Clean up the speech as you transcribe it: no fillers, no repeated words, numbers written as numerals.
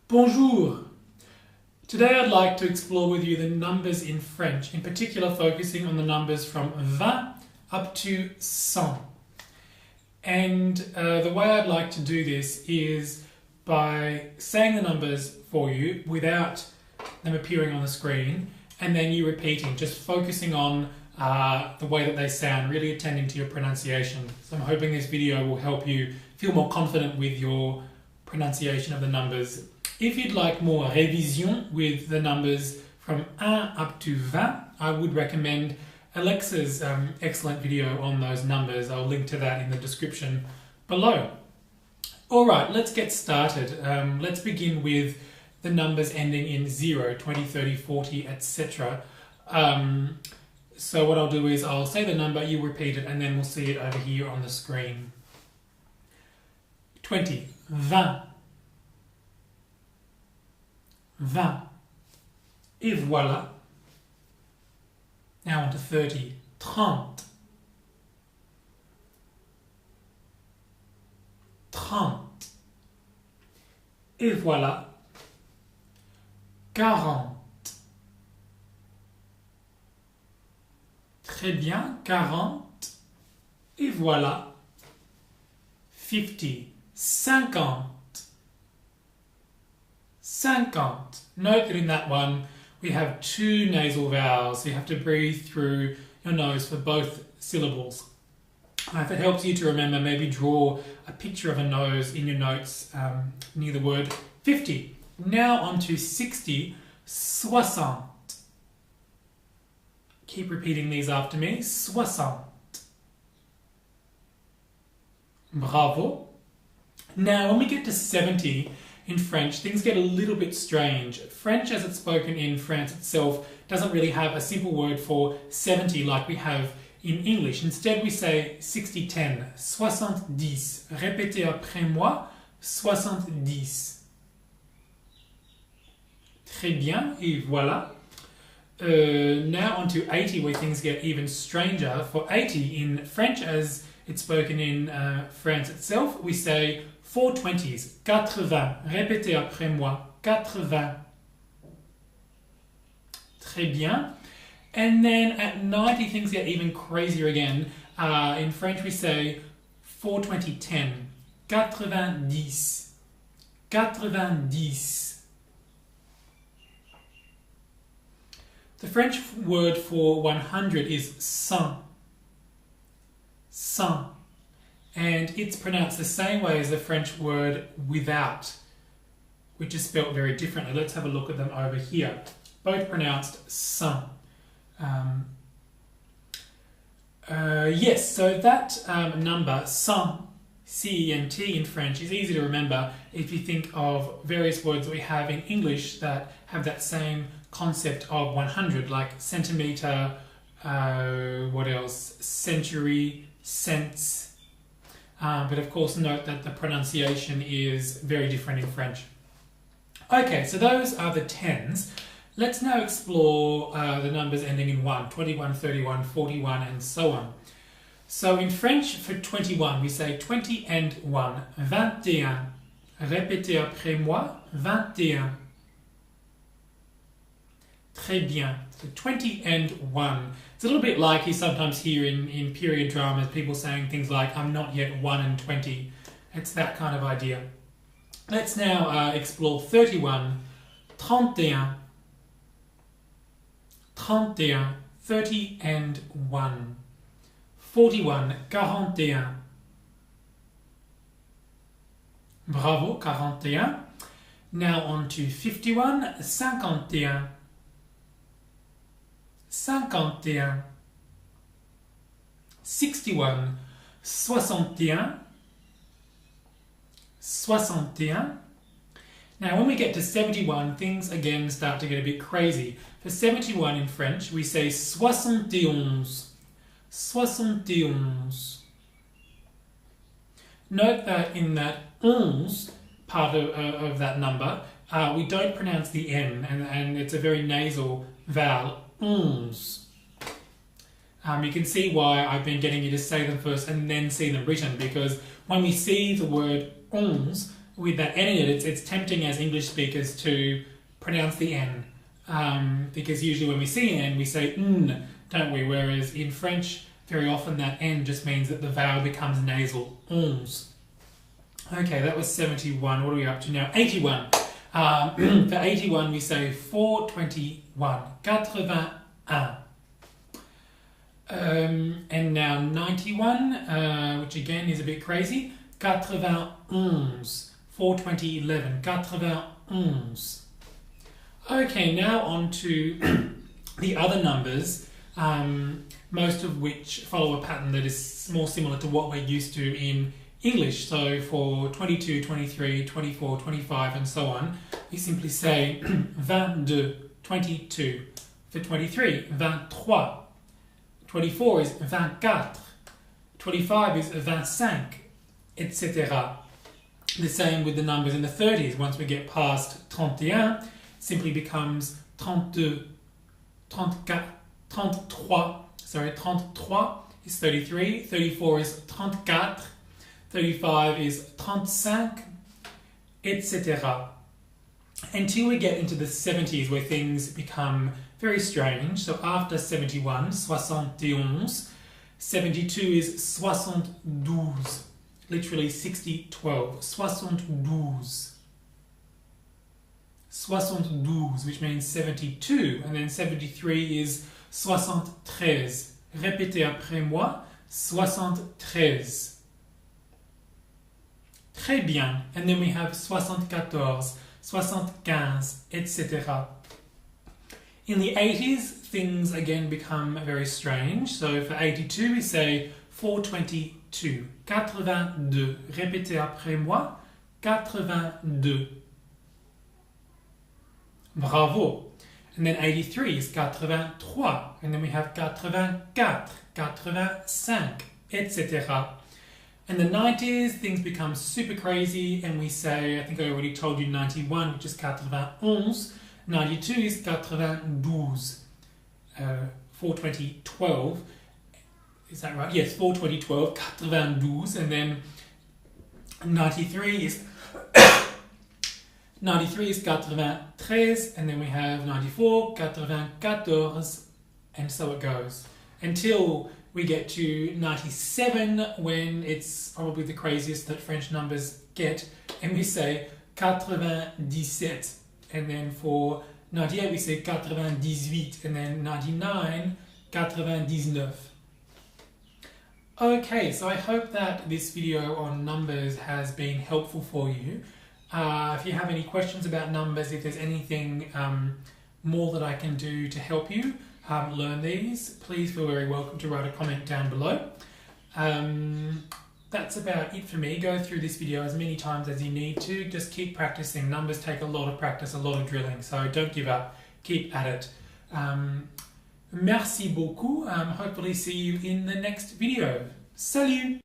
Bonjour! Today I'd like to explore with you the numbers in French, in particular focusing on the numbers from 20 up to 100. And the way I'd like to do this is by saying the numbers for you without them appearing on the screen, and then you repeating, just focusing on the way that they sound, really attending to your pronunciation. So I'm hoping this video will help you feel more confident with your pronunciation of the numbers. If you'd like more révision with the numbers from 1 up to 20, I would recommend Alexa's excellent video on those numbers. I'll link to that in the description below. Alright, let's get started. Let's begin with the numbers ending in 0, 20, 30, 40, etc. So what I'll do is I'll say the number, you repeat it, and then we'll see it over here on the screen. 20, 20. 20. Et voilà. Now on to 30. 30. 30. Et voilà. 40. Très bien. 40. Et voilà. 50. 50. 50. Note that in that one we have two nasal vowels, so you have to breathe through your nose for both syllables. If it helps you to remember, maybe draw a picture of a nose in your notes near the word 50. Now on to 60, 60. Keep repeating these after me. 60. Bravo. Now when we get to 70, in French, things get a little bit strange. French, as it's spoken in France itself, doesn't really have a simple word for 70 like we have in English. Instead, we say 60-10, 70. Répétez après moi, 70. Très bien, et voilà. Now on to 80, where things get even stranger. For 80, in French, as it's spoken in France itself, we say 4 20s, 80. Répétez après moi, 80. Très bien. And then at 90, things get even crazier again. In French, we say 4 20 10, 90. 90. The French word for 100 is cent. Cent. And it's pronounced the same way as the French word without, which is spelt very differently. Let's have a look at them over here. Both pronounced cent. Yes, so that number, cent, C-E-N-T in French, is easy to remember if you think of various words that we have in English that have that same concept of 100, like centimetre, what else? Century, cents. But of course note that the pronunciation is very different in French. Okay, so those are the tens. Let's now explore the numbers ending in 1, 21, 31, 41 and so on. So in French for 21 we say 20 and 1, 21. Répétez après moi, 21. Très bien. So 20 and 1. It's a little bit like you sometimes hear in period dramas, people saying things like, I'm not yet 1 and 20. It's that kind of idea. Let's now explore 31, 31. 31, 30 and 1. 41, 41. Bravo, 41. Now on to 51, 51. 51. 61, 61. 61. Now when we get to 71, things again start to get a bit crazy. For 71 in French, we say 71. 71. Note that in that 11 part of that number, we don't pronounce the N, and it's a very nasal vowel. 11. You can see why I've been getting you to say them first and then see them written, because when we see the word 11, with that N in it, it's tempting as English speakers to pronounce the N. Because usually when we see an N, we say N, don't we? Whereas in French, very often that N just means that the vowel becomes nasal. Onze. Okay, that was 71. What are we up to now? 81. For 81, we say 421. 81. And now 91, which again is a bit crazy. 91. 420, 11. 91. Okay, now on to the other numbers, most of which follow a pattern that is more similar to what we're used to in English. So for 22, 23, 24, 25 and so on, we simply say 22, 22. For 23, 23. 24 is 24. 25 is 25, etc. The same with the numbers in the 30s. Once we get past 31, it simply becomes 32, 34, 33. Sorry, 33 is 33, 34 is 34, 35 is 35, etc. Until we get into the 70s where things become very strange. So after 71, 71, 72 is 72, literally 60, 12, 72. 72, which means 72, and then 73 is 73. Répétez après moi, 73. Très bien. And then we have 74, 75, etc. In the 80s, things again become very strange. So for 82, we say 422. 82. Répétez après moi, 82. Bravo. And then 83 is 83. And then we have 84, 85, etc. In the 90s, things become super crazy and we say, I think I already told you 91, which is 91. 92 is 92. 420, 12. Is that right? Yes, 420, 12, 92. And then 93 is 93 is 93, and then we have 94, 94, and so it goes. Until we get to 97, when it's probably the craziest that French numbers get, and we say 97. And then for 98, we say 98, and then 99, 99. Okay, so I hope that this video on numbers has been helpful for you. If you have any questions about numbers, if there's anything more that I can do to help you learn these, please feel very welcome to write a comment down below. That's about it for me. Go through this video as many times as you need to. Just keep practicing. Numbers take a lot of practice, a lot of drilling, so don't give up. Keep at it. Merci beaucoup. Hopefully see you in the next video. Salut!